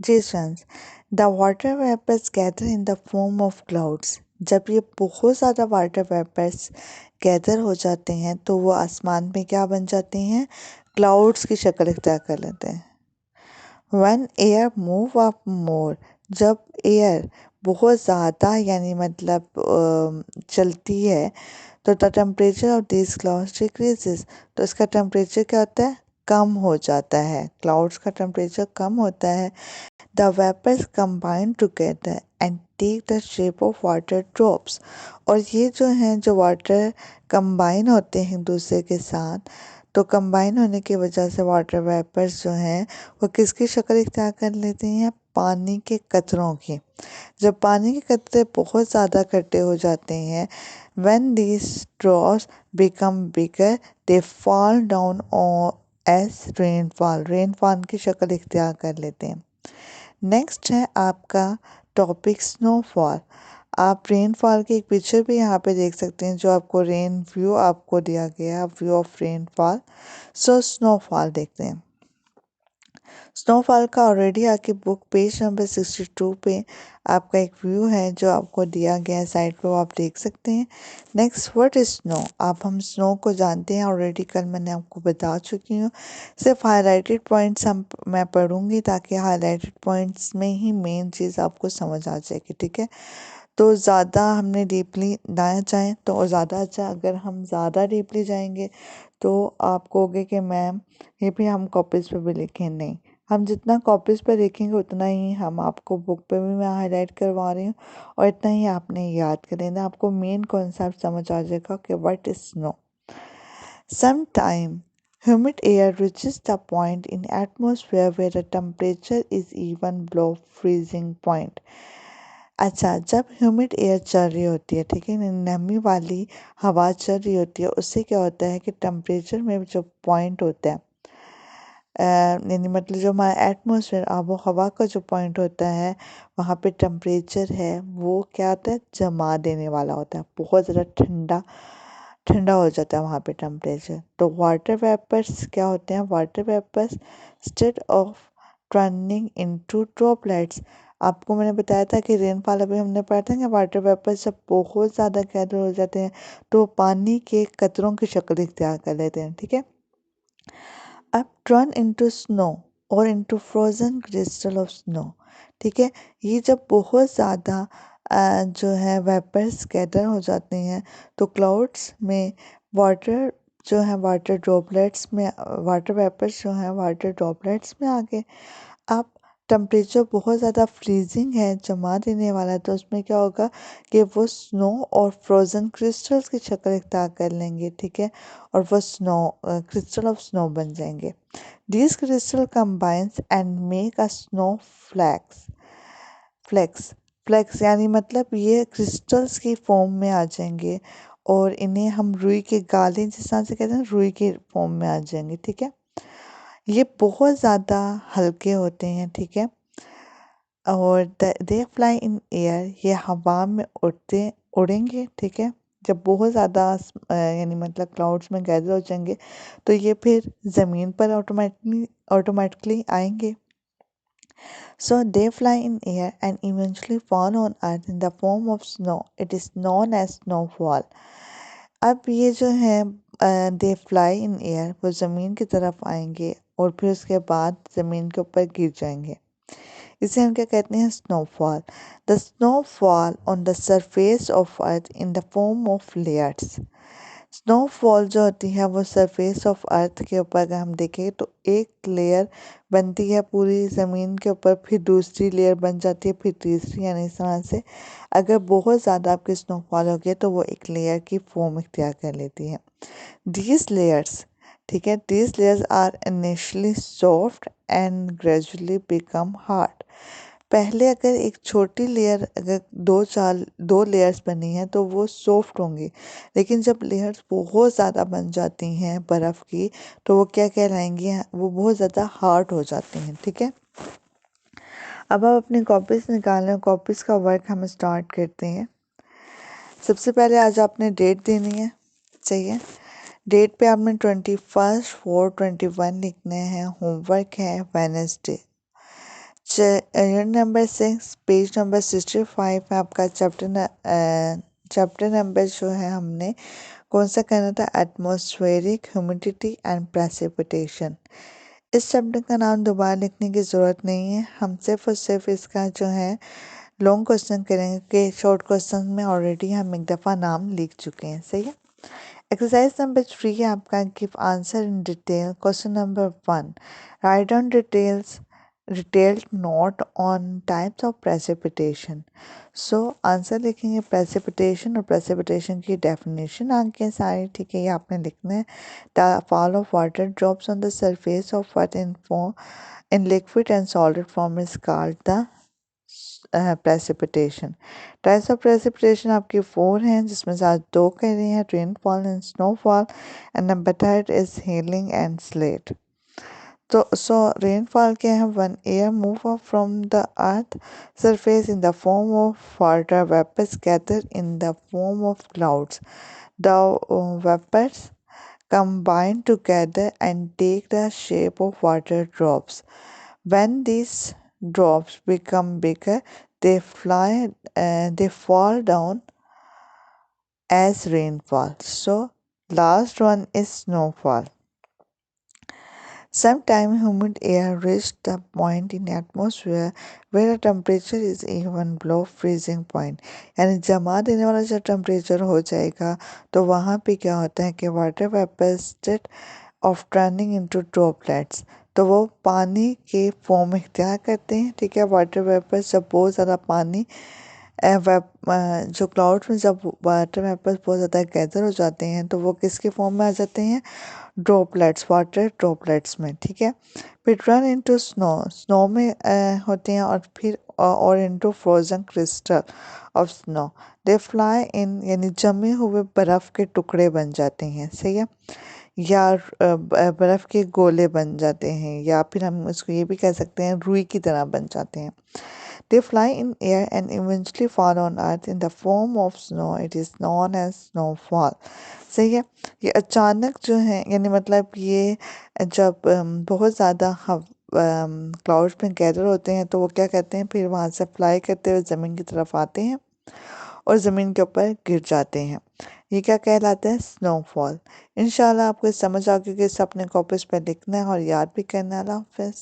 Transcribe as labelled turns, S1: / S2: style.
S1: Jason, the water vapors gather in the form of clouds. जब ये बहुत ज़्यादा वाटर वेपर्स गैदर हो जाते हैं तो वो आसमान में क्या बन जाते हैं, क्लाउड्स की शक्ल इख्तियार कर लेते हैं। When air move up more, जब एयर बहुत ज़्यादा यानी मतलब चलती है तो the temperature of this clouds decreases, तो इसका टेम्परेचर क्या होता है, कम हो जाता है। क्लाउड्स का टेम्परेचर कम होता है। The vapours combine together and take the shape of water drops, और ये जो हैं जो वाटर कंबाइन होते हैं एक दूसरे के साथ, तो कंबाइन होने की वजह से वाटर वेपर्स जो हैं वो किसकी शक्ल इख्तियार कर लेते हैं, पानी के कतरों की। जब पानी के कतरे बहुत ज़्यादा इकट्ठे हो जाते हैं, when these drops become bigger they fall down as rainfall की शक्ल इख्तियार कर लेते हैं। नेक्स्ट है आपका टॉपिक स्नोफॉल। आप रेनफॉल की एक पिक्चर भी यहाँ पे देख सकते हैं जो आपको रेन व्यू आपको दिया गया है, view of rainfall. So snowfall देखते हैं। स्नोफॉल का ऑलरेडी आपकी बुक पेज नंबर 62 पे आपका एक व्यू है जो आपको दिया गया है साइड पे, वो आप देख सकते हैं। Next, what is snow. आप हम स्नो को जानते हैं ऑलरेडी, कल मैंने आपको बता चुकी हूँ। सिर्फ हाईलाइटेड पॉइंट्स मैं पढ़ूंगी ताकि हाईलाइटेड पॉइंट्स में ही मेन चीज़ आपको समझ आ जाएगी, ठीक है। तो ज़्यादा हमने डीपली ना जाएं तो ज़्यादा अच्छा, अगर हम ज़्यादा डीपली जाएंगे तो आप कहोगे कि मैम ये भी हम कॉपीज़ पे भी लिखें। नहीं, हम जितना कॉपीज़ पे लिखेंगे उतना ही हम आपको बुक पे भी मैं हाईलाइट करवा रही हूँ और इतना ही आपने याद कर लेना। आपको मेन कॉन्सेप्ट समझ आ जाएगा कि what is snow. Sometime humid air reaches the point in atmosphere where the temperature is even below freezing point. अच्छा, जब ह्यूमिड एयर चल रही होती है, ठीक है, नमी वाली हवा चल रही होती है, उससे क्या होता है कि टेम्परेचर में जो पॉइंट होता है, यानी मतलब जो हमारा एटमॉस्फेयर आबो हवा का जो पॉइंट होता है वहाँ पे टेम्परेचर है वो क्या होता है, जमा देने वाला होता है। बहुत ज़्यादा ठंडा ठंडा हो जाता है वहाँ पे टेम्परेचर। तो वाटर वेपर्स क्या होते हैं, water vapours instead of turning into droplets. आपको मैंने बताया था कि रेनफॉल अभी हमने पढ़ा था कि वाटर वेपर्स जब बहुत ज़्यादा गैदर हो जाते हैं तो पानी के कतरों की शक्ल इख्तियार कर लेते हैं, ठीक है। अब टर्न इनटू स्नो और into frozen crystal of snow, ठीक है। ये जब बहुत ज़्यादा जो है वेपर्स गैदर हो जाते हैं तो क्लाउड्स में वाटर जो है, वाटर ड्रॉपलेट्स में, वाटर वेपर्स जो हैं वाटर ड्रॉपलेट्स में आ गए। अब टेम्परेचर बहुत ज़्यादा फ्रीजिंग है, जमा देने वाला है, तो उसमें क्या होगा कि वो स्नो और फ्रोज़न क्रिस्टल्स की शक्ल इख्तियार कर लेंगे, ठीक है, और वो स्नो क्रिस्टल ऑफ स्नो बन जाएंगे। These crystal combines and make a snow flakes यानी मतलब ये क्रिस्टल्स की फॉर्म में आ जाएंगे और इन्हें हम रुई के गाले जिस तरह से कहते हैं, रुई के फॉर्म में आ जाएंगे, ठीक है। ये बहुत ज़्यादा हल्के होते हैं, ठीक है, और दे फ्लाई इन एयर, ये हवा में उड़ेंगे, ठीक है। जब बहुत ज़्यादा यानी मतलब क्लाउड्स में गैदर हो जाएंगे तो ये फिर ज़मीन पर ऑटोमेटिकली आएंगे। So they fly in air and eventually fall on earth in the form of snow, it is known as snowfall. अब ये जो है दे फ्लाई इन एयर, वो ज़मीन की तरफ आएंगे और फिर उसके बाद ज़मीन के ऊपर गिर जाएंगे। इसे हम क्या कहते हैं, snowfall. The snowfall on the surface of earth in the form of layers. Snowfall जो होती है वो सरफेस ऑफ अर्थ के ऊपर अगर हम देखें तो एक लेयर बनती है पूरी ज़मीन के ऊपर, फिर दूसरी लेयर बन जाती है, फिर तीसरी, यानी इस तरह से अगर बहुत ज़्यादा आपकी स्नोफॉल हो गया तो वो एक लेयर की फॉर्म इख्तियार कर लेती है। दीज लेयर्स, ठीक है, these layers are initially soft and gradually become hard. पहले अगर एक छोटी लेयर, अगर दो लेयर्स बनी हैं तो वो सॉफ्ट होंगी, लेकिन जब लेयर्स बहुत ज़्यादा बन जाती हैं बर्फ़ की तो वो क्या कहलाएंगी, वो बहुत ज़्यादा हार्ड हो जाती हैं, ठीक है। अब आप अपनी कॉपीज़ निकाल लें, कॉपीज़ का वर्क हम स्टार्ट करते हैं। सबसे पहले आज आपने डेट देनी है, चाहिए। डेट पे आपने 21/4/21 लिखने हैं। होमवर्क है Wednesday. Unit number 6 page number 65 है आपका चैप्टर नंबर जो है हमने कौन सा करना था, एटमॉस्फेरिक ह्यूमिडिटी एंड प्रेसिपिटेशन। इस चैप्टर का नाम दोबारा लिखने की ज़रूरत नहीं है, हम सिर्फ और सिर्फ इसका जो है लॉन्ग क्वेश्चन करेंगे कि शॉर्ट क्वेश्चन में ऑलरेडी हम एक दफ़ा नाम लिख चुके हैं। सही है। एक्सरसाइज नंबर 3 है आपका, give answer in detail. Question number 1, write down detailed note on types of precipitation. So answer लिखेंगे प्रेसिपिटेशन और प्रेसिपिटेशन की डेफिनेशन आगे सारी, ठीक है, ये आपने लिखना है। The fall of water drops on the surface of water in liquid and solid form is called the precipitation. Types of precipitation आपकी 4 हैं, जिसमें से आज 2 कह रही हैं, rainfall and snowfall, and number 3 is hailing and sleet. So rainfall क्या है, when air move up from the earth surface in the form of water vapors gather in the form of clouds. The vapors combine together and take the shape of water drops. When these drops become bigger, they fall down as rainfall. So last one is snowfall. Sometimes humid air reaches the point in atmosphere where the temperature is even below freezing point. यानी जमा देने वाला जब temperature हो जाएगा तो वहाँ पे क्या होता है कि water vapour of turning into droplets, तो वो पानी के फॉर्म में क्या करते हैं, ठीक है। वाटर वेपर जब बहुत ज़्यादा पानी जो क्लाउड्स में जब वाटर वेपर्स बहुत ज़्यादा गैदर हो जाते हैं तो वो किसके फॉर्म में आ जाते हैं, ड्रॉपलेट्स, वाटर ड्रॉपलेट्स में, ठीक है। फिर रन इनटू स्नो में होते हैं, और फिर और into frozen crystal of snow, they fly इन, यानी जमे हुए बर्फ़ के टुकड़े बन जाते हैं। सही है। या बर्फ़ के गोले बन जाते हैं, या फिर हम उसको ये भी कह सकते हैं रुई की तरह बन जाते हैं। They fly in air and eventually fall on earth in the form of snow. It is known as snowfall. सही है। ये अचानक जो है, यानी मतलब ये जब बहुत ज़्यादा क्लाउड्स में गैदर होते हैं तो वो क्या कहते हैं, फिर वहाँ से फ्लाई करते हुए ज़मीन की तरफ आते हैं और ज़मीन के ऊपर गिर जाते हैं। ये क्या कहलाता है, स्नोफॉल। इंशाल्लाह आपको समझ आ गई कि इसे अपने कॉपीज़ पर लिखना है और याद भी करना है। अल्लाह हाफ़िज़।